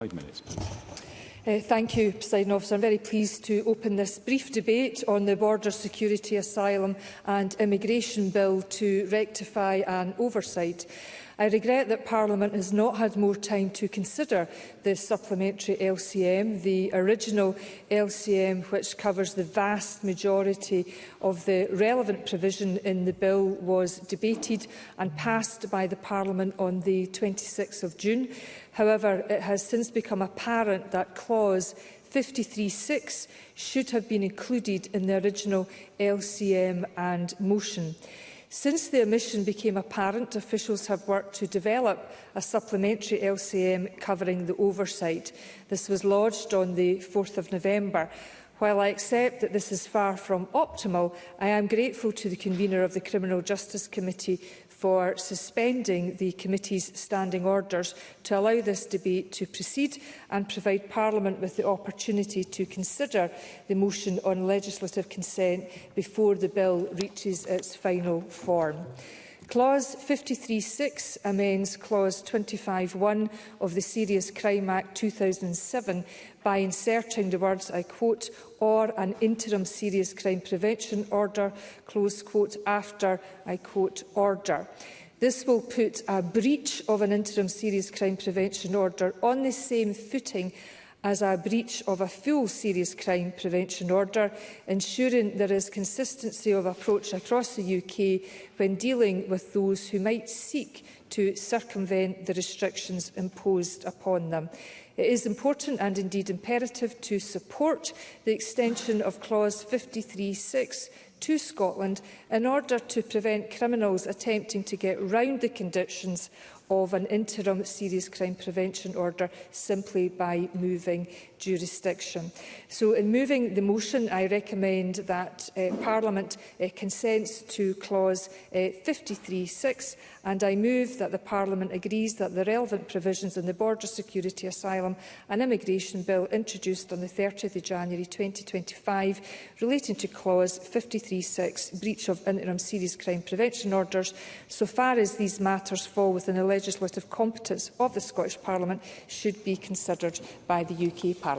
5 minutes, please. Thank you, Presiding Officer. I am very pleased to open this brief debate on the Border Security, Asylum and Immigration Bill to rectify and oversight. I regret that Parliament has not had more time to consider the supplementary LCM. The original LCM, which covers the vast majority of the relevant provision in the bill, was debated and passed by the Parliament on the 26th of June. However, it has since become apparent that clause 53(6) should have been included in the original LCM and motion. Since the omission became apparent, officials have worked to develop a supplementary LCM covering the oversight. This was lodged on the 4th of November. While I accept that this is far from optimal, I am grateful to the convener of the Criminal Justice Committee for suspending the committee's standing orders to allow this debate to proceed and provide Parliament with the opportunity to consider the motion on legislative consent before the bill reaches its final form. Clause 53(6) amends Clause 25(1) of the Serious Crime Act 2007 by inserting the words, I quote, or an interim serious crime prevention order, close quote, after, I quote, order. This will put a breach of an interim serious crime prevention order on the same footing as a breach of a full serious crime prevention order, ensuring there is consistency of approach across the UK when dealing with those who might seek to circumvent the restrictions imposed upon them. It is important and indeed imperative to support the extension of clause 53(6) to Scotland in order to prevent criminals attempting to get round the conditions of an interim serious crime prevention order simply by moving jurisdiction. So in moving the motion, I recommend that Parliament consents to clause 53(6), and I move that the Parliament agrees that the relevant provisions in the Border Security, Asylum and Immigration Bill introduced on the 30th of January 2025 relating to clause 53(6), breach of interim serious crime prevention orders, so far as these matters fall within the legislative competence of the Scottish Parliament, should be considered by the UK Parliament.